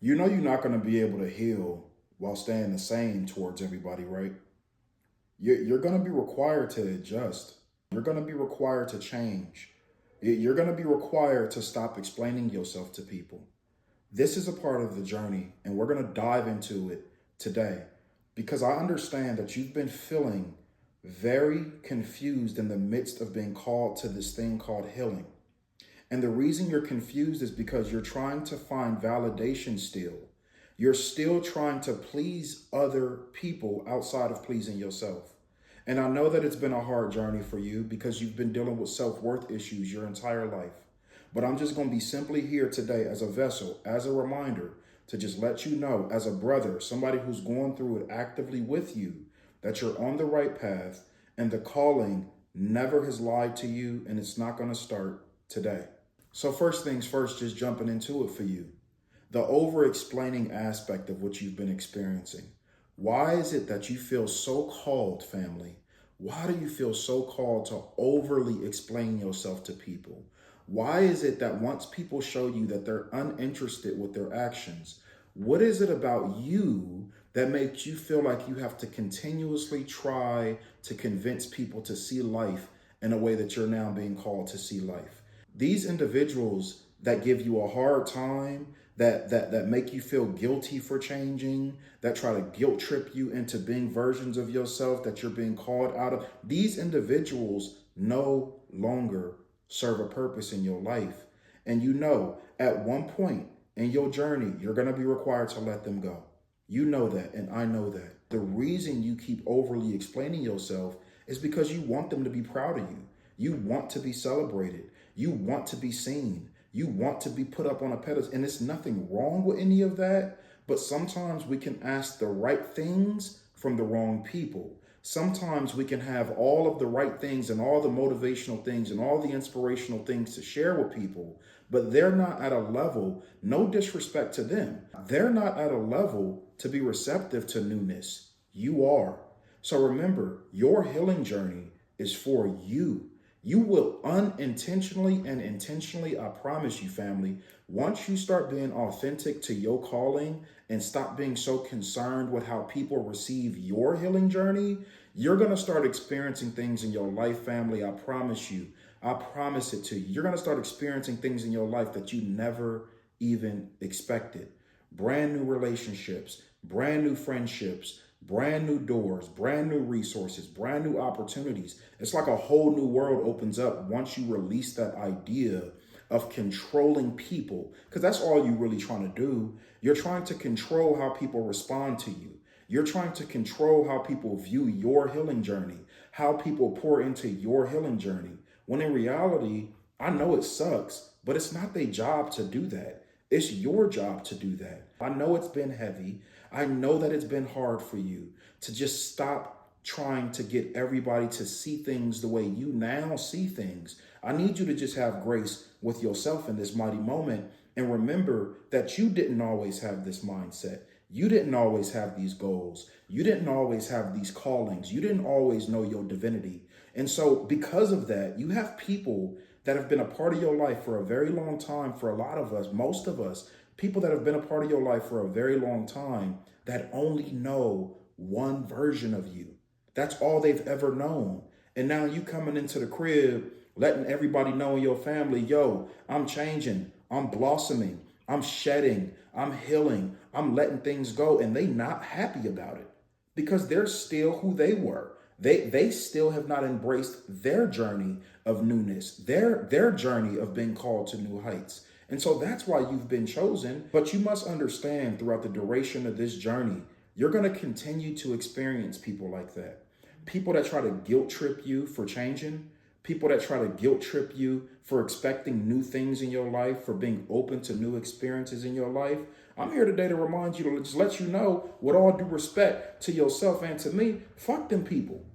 You know you're not going to be able to heal while staying the same towards everybody, right? You're going to be required to adjust. You're going to be required to change. You're going to be required to stop explaining yourself to people. This is a part of the journey, and we're going to dive into it today because I understand that you've been feeling very confused in the midst of being called to this thing called healing. And the reason you're confused is because you're trying to find validation still. You're still trying to please other people outside of pleasing yourself. And I know that it's been a hard journey for you because you've been dealing with self-worth issues your entire life. But I'm just going to be simply here today as a vessel, as a reminder to just let you know, as a brother, somebody who's going through it actively with you, that you're on the right path and the calling never has lied to you, and it's not going to start today. So first things first, just jumping into it for you. The over-explaining aspect of what you've been experiencing. Why is it that you feel so called, family? Why do you feel so called to overly explain yourself to people? Why is it that once people show you that they're uninterested with their actions, what is it about you that makes you feel like you have to continuously try to convince people to see life in a way that you're now being called to see life? These individuals that give you a hard time, that make you feel guilty for changing, that try to guilt trip you into being versions of yourself that you're being called out of, these individuals no longer serve a purpose in your life. And you know, at one point in your journey, you're going to be required to let them go. You know that, and I know that. The reason you keep overly explaining yourself is because you want them to be proud of you. You want to be celebrated. You want to be seen. You want to be put up on a pedestal. And there's nothing wrong with any of that. But sometimes we can ask the right things from the wrong people. Sometimes we can have all of the right things and all the motivational things and all the inspirational things to share with people, but they're not at a level, no disrespect to them, they're not at a level to be receptive to newness. You are. So remember, your healing journey is for you. You will unintentionally and intentionally, I promise you, family, once you start being authentic to your calling and stop being so concerned with how people receive your healing journey, you're going to start experiencing things in your life, family. I promise you. I promise it to you. You're going to start experiencing things in your life that you never even expected. Brand new relationships, brand new friendships, brand new doors, brand new resources, brand new opportunities. It's like a whole new world opens up once you release that idea of controlling people, because that's all you're really trying to do. You're trying to control how people respond to you. You're trying to control how people view your healing journey, how people pour into your healing journey. When in reality, I know it sucks, but it's not their job to do that. It's your job to do that. I know it's been heavy. I know that it's been hard for you to just stop trying to get everybody to see things the way you now see things. I need you to just have grace with yourself in this mighty moment and remember that you didn't always have this mindset. You didn't always have these goals. You didn't always have these callings. You didn't always know your divinity. And so because of that, you have people that have been a part of your life for a very long time. For a lot of us, most of us, people that have been a part of your life for a very long time that only know one version of you. That's all they've ever known. And now you coming into the crib, letting everybody know in your family, yo, I'm changing, I'm blossoming, I'm shedding, I'm healing, I'm letting things go. And they not happy about it because they're still who they were. They still have not embraced their journey of newness, their journey of being called to new heights. And so that's why you've been chosen. But you must understand throughout the duration of this journey, you're going to continue to experience people like that. People that try to guilt trip you for changing, people that try to guilt trip you for expecting new things in your life, for being open to new experiences in your life. I'm here today to remind you, to just let you know, with all due respect to yourself and to me, fuck them people.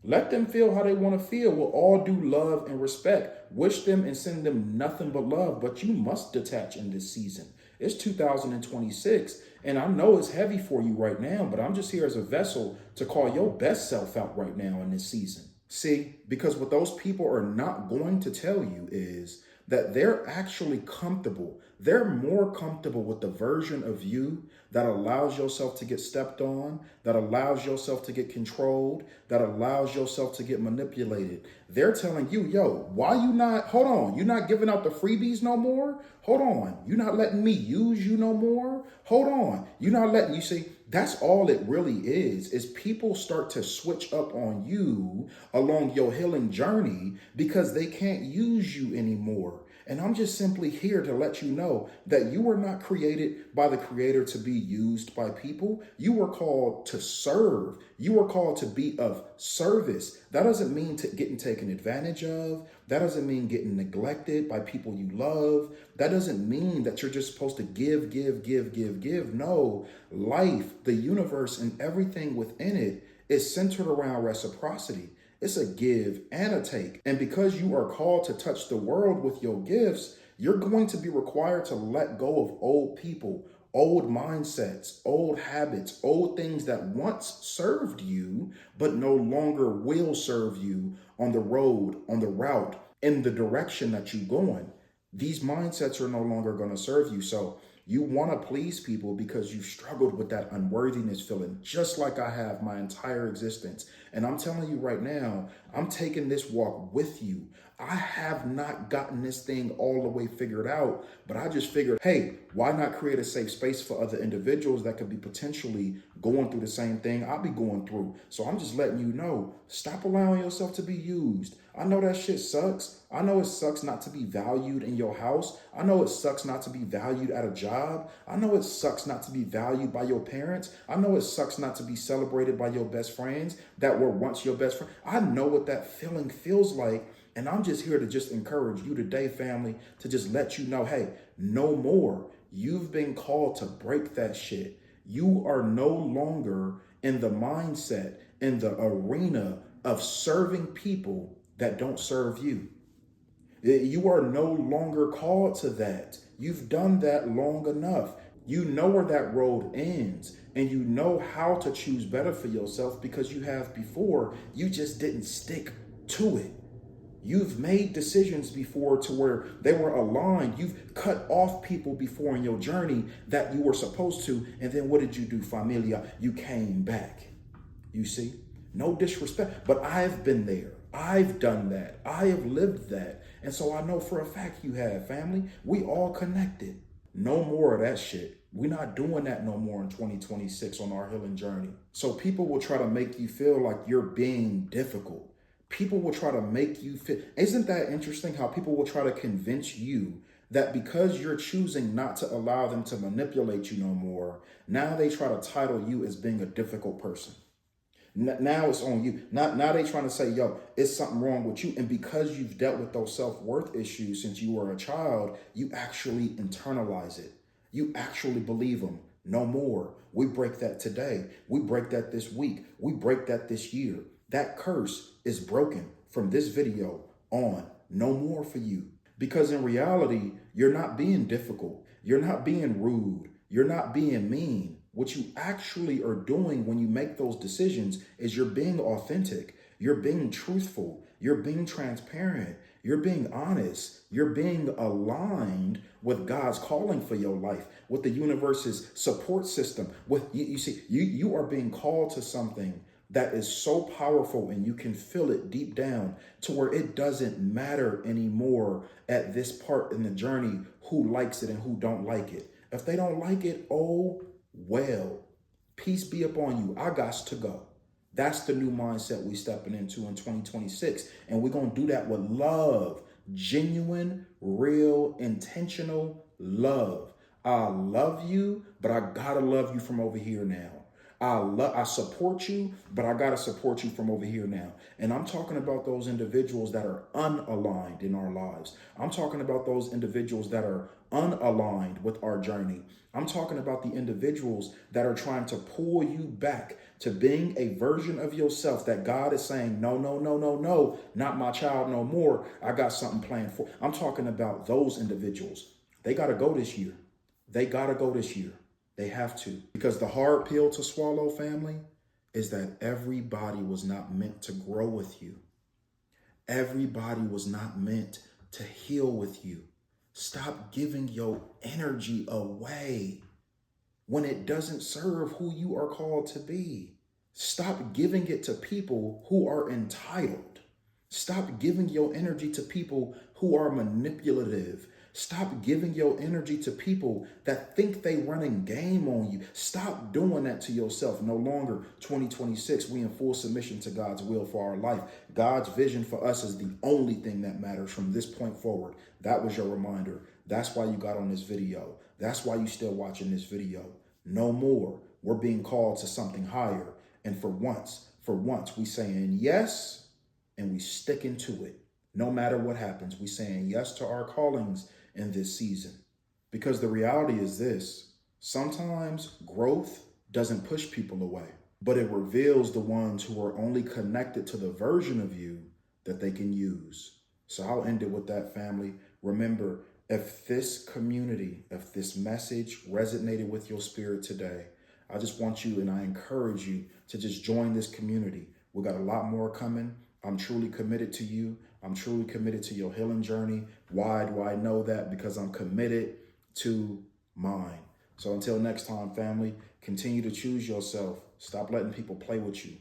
Let them feel how they want to feel with all due love and respect. Wish them and send them nothing but love, but you must detach in this season. It's 2026, and I know it's heavy for you right now, but I'm just here as a vessel to call your best self out right now in this season. See, because what those people are not going to tell you is that they're actually comfortable. They're more comfortable with the version of you that allows yourself to get stepped on, that allows yourself to get controlled, that allows yourself to get manipulated. They're telling you, yo, why you not, hold on, you're not giving out the freebies no more? Hold on, you're not letting me use you no more? Hold on, you're not letting, you see, that's all it really is people start to switch up on you along your healing journey because they can't use you anymore. And I'm just simply here to let you know that you were not created by the Creator to be used by people. You were called to serve. You were called to be of service. That doesn't mean getting taken advantage of. That doesn't mean getting neglected by people you love. That doesn't mean that you're just supposed to give, give, give, give, give. No, life, the universe, and everything within it is centered around reciprocity. It's a give and a take. And because you are called to touch the world with your gifts, you're going to be required to let go of old people, old mindsets, old habits, old things that once served you, but no longer will serve you on the road, on the route, in the direction that you're going. These mindsets are no longer going to serve you. So you want to please people because you've struggled with that unworthiness feeling, just like I have my entire existence. And I'm telling you right now, I'm taking this walk with you. I have not gotten this thing all the way figured out, but I just figured, hey, why not create a safe space for other individuals that could be potentially going through the same thing I'll be going through? So I'm just letting you know, stop allowing yourself to be used. I know that shit sucks. I know it sucks not to be valued in your house. I know it sucks not to be valued at a job. I know it sucks not to be valued by your parents. I know it sucks not to be celebrated by your best friends that were once your best friend. I know what that feeling feels like. And I'm just here to just encourage you today, family, to just let you know, hey, no more. You've been called to break that shit. You are no longer in the mindset, in the arena of serving people that don't serve you. You are no longer called to that. You've done that long enough. You know where that road ends, and you know how to choose better for yourself because you have before. You just didn't stick to it. You've made decisions before to where they were aligned. You've cut off people before in your journey that you were supposed to. And then what did you do, familia? You came back. You see? No disrespect, but I've been there. I've done that. I have lived that. And so I know for a fact you have, family. We all connected. No more of that shit. We're not doing that no more in 2026 on our healing journey. So people will try to make you feel like you're being difficult. People will try to make you feel. Isn't that interesting how people will try to convince you that because you're choosing not to allow them to manipulate you no more, now they try to title you as being a difficult person. Now it's on you. Now they trying to say, yo, it's something wrong with you. And because you've dealt with those self-worth issues since you were a child, you actually internalize it. You actually believe them. No more. We break that today. We break that this week. We break that this year. That curse is broken from this video on. No more for you. Because in reality, you're not being difficult. You're not being rude. You're not being mean. What you actually are doing when you make those decisions is you're being authentic. You're being truthful. You're being transparent. You're being honest. You're being aligned with God's calling for your life, with the universe's support system. With you see, you are being called to something that is so powerful, and you can feel it deep down to where it doesn't matter anymore at this part in the journey who likes it and who don't like it. If they don't like it, oh well, peace be upon you. I got to go. That's the new mindset we stepping into in 2026. And we're going to do that with love, genuine, real, intentional love. I love you, but I got to love you from over here now. I support you, but I got to support you from over here now. And I'm talking about those individuals that are unaligned in our lives. I'm talking about those individuals that are unaligned with our journey. I'm talking about the individuals that are trying to pull you back to being a version of yourself that God is saying, no, no, no, no, no, not my child no more. I got something planned for. I'm talking about those individuals. They got to go this year. They got to go this year. They have to. Because the hard pill to swallow, family, is that everybody was not meant to grow with you. Everybody was not meant to heal with you. Stop giving your energy away when it doesn't serve who you are called to be. Stop giving it to people who are entitled. Stop giving your energy to people who are manipulative. Stop giving your energy to people that think they running game on you. Stop doing that to yourself. No longer 2026, we in full submission to God's will for our life. God's vision for us is the only thing that matters from this point forward. That was your reminder. That's why you got on this video. That's why you still watching this video. No more. We're being called to something higher. And for once, we saying yes and we sticking to it. No matter what happens, we saying yes to our callings in this season. Because the reality is this: sometimes growth doesn't push people away, but it reveals the ones who are only connected to the version of you that they can use. So I'll end it with that, family. Remember, if this community, if this message resonated with your spirit today, I just want you and I encourage you to just join this community. We got a lot more coming. I'm truly committed to you. I'm truly committed to your healing journey. Why do I know that? Because I'm committed to mine. So until next time, family, continue to choose yourself. Stop letting people play with you.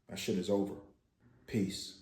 That shit is over. Peace.